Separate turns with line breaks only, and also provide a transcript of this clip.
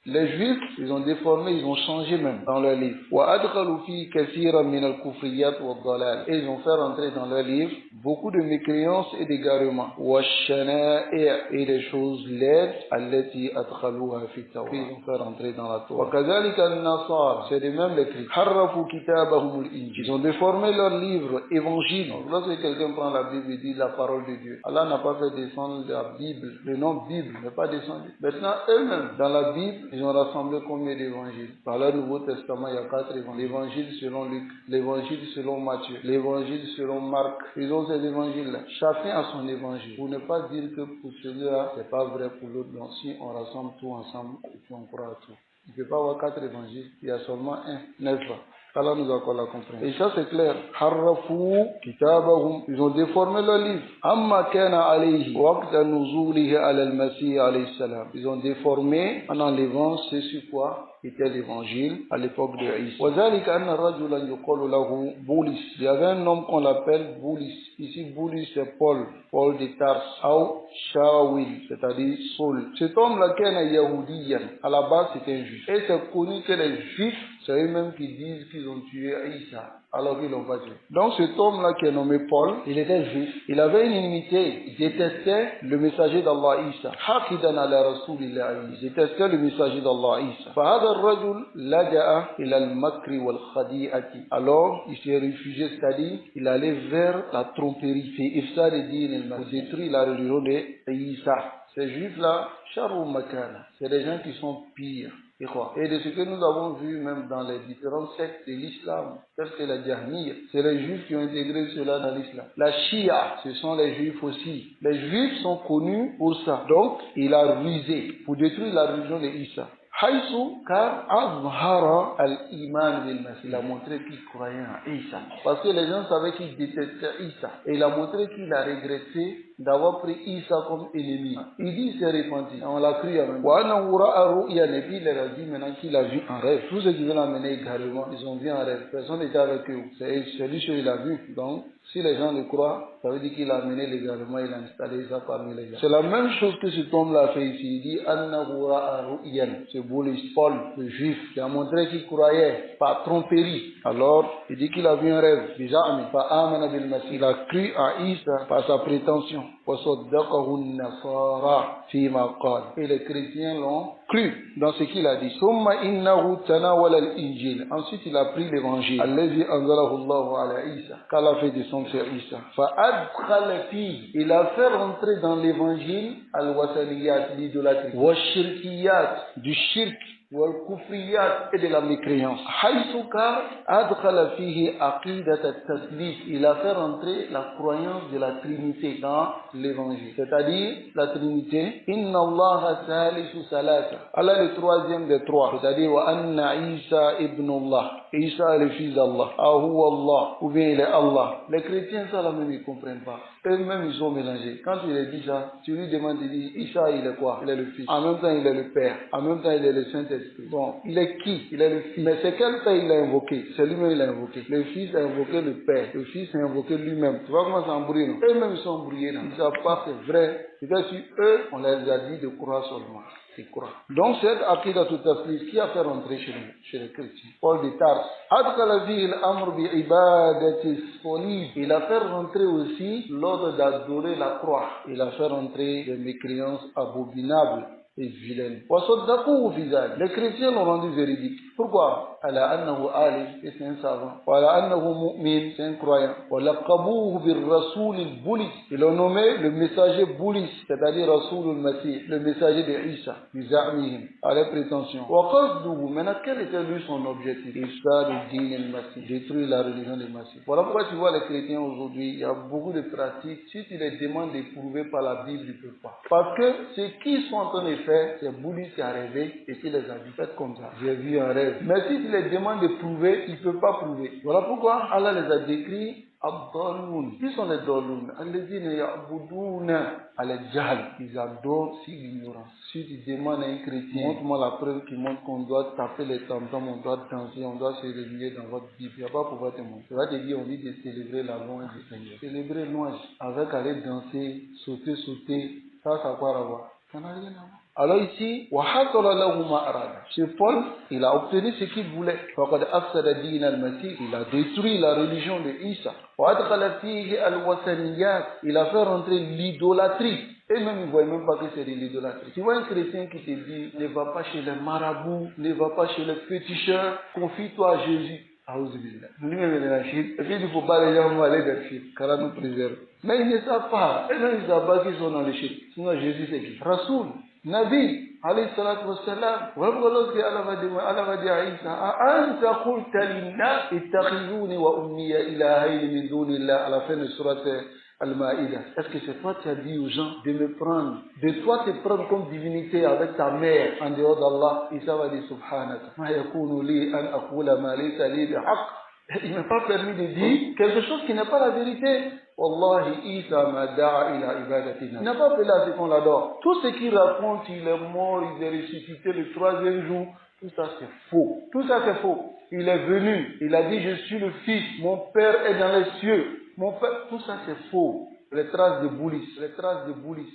Les Juifs, ils ont déformé, ils ont changé même dans leur livre. Et ils ont fait rentrer dans leur livre beaucoup de mécréances et d'égarements. Et des choses laides, ils ont fait rentrer dans la Torah. C'est de même les chrétiens. Ils ont déformé leur livre évangile. Lorsque quelqu'un prend la Bible et dit la parole de Dieu, Allah n'a pas fait descendre la Bible. Le nom Bible n'est pas descendu. Maintenant, eux-mêmes, dans la Bible, ils ont rassemblé combien d'évangiles? Dans le Nouveau Testament, il y a 4 évangiles. L'évangile selon Luc, l'évangile selon Matthieu, l'évangile selon Marc. Ils ont ces évangiles-là. Chacun a son évangile. Pour ne pas dire que pour celui-là, c'est pas vrai pour l'autre. Donc, si on rassemble tout ensemble, et puis on croit à tout. Il ne peut pas avoir 4 évangiles. Il y a seulement un, n'est-ce pas? Allah nous accorde la compréhension. Et ça c'est clair. Harrafu kitabahum. Ils ont déformé leur livre. Amma kana alayhi waqta nuzulihi ala al-Masih alayhi salam. Ils ont déformé en enlevant ce sur quoi était l'évangile à l'époque de Isa. وذلك أن رجلا يقال له بولس. Il y avait un homme qu'on l'appelle Boulis. Ici Boulis c'est Paul de Tarse. Ou Shawil, c'est-à-dire Saul. Cet homme-là qui est Yahudiyan, à la base c'était un juif. Et c'est connu que les juifs, c'est eux-mêmes qui disent qu'ils ont tué Isa, alors qu'ils l'ont pas tué. Donc cet homme-là qui est nommé Paul, il était juif. Il avait une inimité. Il détestait le messager d'Allah Isa. Hakidan ala Rasulillah. Il détestait le messager d'Allah Isa. فهذا الرجل لجأ إلى المكر والخديعة. Alors il s'est réfugié, c'est-à-dire il allait vers la tromperie. C'est ifsad din pour détruire la religion de Isa. Ces juifs-là, Sharou Makana, c'est des gens qui sont pires. Et de ce que nous avons vu même dans les différentes sectes de l'islam, telles que la Jahmiya, c'est les juifs qui ont intégré cela dans l'islam. La Shia, ce sont les juifs aussi. Les juifs sont connus pour ça. Donc, il a rusé pour détruire la religion de Isa. Haïsou, car Azhara al-Iman bil-Masih. Il a montré qu'il croyait en Isa. Parce que les gens savaient qu'il détestait Isa. Et il a montré qu'il a regretté d'avoir pris Isa comme ennemi. Il dit qu'il s'est repenti. On l'a cru en même temps. Et puis il a dit maintenant qu'il a vu en rêve. Tous ceux qui veulent l'amener également, ils ont vu en rêve. Personne n'était avec eux. C'est lui qui l'a vu. Donc, si les gens le croient, ça veut dire qu'il a amené légalement, il a installé ça parmi les gens. C'est la même chose que cet homme l'a fait ici. Il dit Annahu ra'a ru'yan. C'est Boulis, Paul, le juif, qui a montré qu'il croyait par tromperie. Alors, il dit qu'il a vu un rêve. Il a cru à Isa par sa prétention. Et les chrétiens l'ont cru dans ce qu'il a dit. Ensuite, il a pris l'évangile. Qu'Allah fait descendre sur Isa. Il a fait rentrer dans l'évangile al-wasaniyat, l'idolâtrie, du shirk, et de la mécréance. Il a fait rentrer la croyance de la Trinité dans l'évangile. C'est-à-dire la Trinité. Inna Allah salisu salasa. Allah est le troisième des trois. C'est-à-dire wa anna Isa ibn Allah. Isa est le fils d'Allah. Ahu Allah. Ou bien il est Allah. Les chrétiens, ça là même ils ne comprennent pas. Eux-mêmes ils sont mélangés. Quand il a dit ça, tu lui demandes, il dit Isa il est quoi? Il est le fils. En même temps il est le père. En même temps il est le Saint-Esprit. Bon, il est qui? Il est le fils. Mais c'est quel père il a invoqué? C'est lui-même il a invoqué. Le fils a invoqué le père. Le fils a invoqué lui-même. Tu vois comment c'est embrouillé, non? Eux-mêmes ils sont embrouillés, non? Ils ne savent pas que c'est vrai. C'est-à-dire sur eux, on les a dit de croire seulement. C'est croire. Donc cette aqidat tout taslis qui a fait rentrer chez les chrétiens. Paul de Tarse. Il a fait rentrer aussi l'ordre d'adorer la croix. Il a fait rentrer des mécréances abominables et vilaines. Les chrétiens l'ont rendu véridique. Pourquoi? Ala annahu alim, c'est un savant. Ala annahu mu'min, c'est un croyant. Walaqabuhu bir rasoul al-Boulis. Ils l'ont nommé le messager Boulis, c'est-à-dire Rasoul al-Masih, le messager de Isa, bizarmihim, à leurs prétentions. Wa qasduhu, maintenant quel était lui son objectif? Ifsad al-din al-Masih, détruire la religion du Masih. Voilà pourquoi tu vois les chrétiens aujourd'hui, il y a beaucoup de pratiques. Si tu les demandes d'éprouver par la Bible, ils ne peuvent pas. Parce que ce qu'ils sont en train de faire, c'est Boulis qui a rêvé et qui les a dit, faites comme ça. J'ai vu un rêve. Mais si tu les demandes de prouver, ils ne peuvent pas prouver. Voilà pourquoi Allah les a décrits Abdaloun. Qui sont les Daloun? Alladhina ya'buduna al-jahl. Ils adorent sur l'ignorance. Si tu demandes à un chrétien, montre-moi la preuve qui montre qu'on doit taper les tam-tams, on doit danser, on doit se réunir dans votre Bible. Il n'y a pas pouvoir te montrer. Tu vas te dire, on dit de célébrer la louange du Seigneur. Célébrer louange avec aller danser, sauter, ça a quoi à voir? Ça n'a rien à voir. Alors ici, chez Paul, il a obtenu ce qu'il voulait. Il a détruit la religion de Isa. Il a fait rentrer l'idolâtrie. Et même, il ne voit même pas que c'est de l'idolâtrie. Tu vois un chrétien qui te dit, ne va pas chez les marabouts, ne va pas chez les féticheurs, confie-toi à Jésus. Lui-même est dans la Chine. Et puis il ne faut pas les gens aller dans la Chine, car là nous préserve. Mais ils ne savent pas. Et même ils ne savent pas qu'ils sont dans le Chine. Sinon Jésus c'est qui? Rasoul, Nabi, alayhi salatu wassalam. Voilà lorsque Allah va dire à Isa, Anta qulta linnas ittakhizuni wa ummiya ilahayn min dunillah, à la fin de surat Al-Ma'idah. Est-ce que c'est toi qui as dit aux gens de me prendre, de toi te prendre comme divinité avec ta mère en dehors d'Allah? Isa va dire subhanaka ma yakunu li an aqula ma laysa li bihaq. Il ne m'a pas permis de dire quelque chose qui n'est pas la vérité. Wallahi Isa ma da'a ila ibadatina. Il n'a pas appelé à ce qu'on l'adore. Tout ce qu'il raconte, il est mort, il est ressuscité le 3e jour. Tout ça c'est faux. Tout ça c'est faux. Il est venu, il a dit je suis le fils, mon père est dans les cieux. Mon père, tout ça c'est faux. Les traces de boulis, les traces de boulis.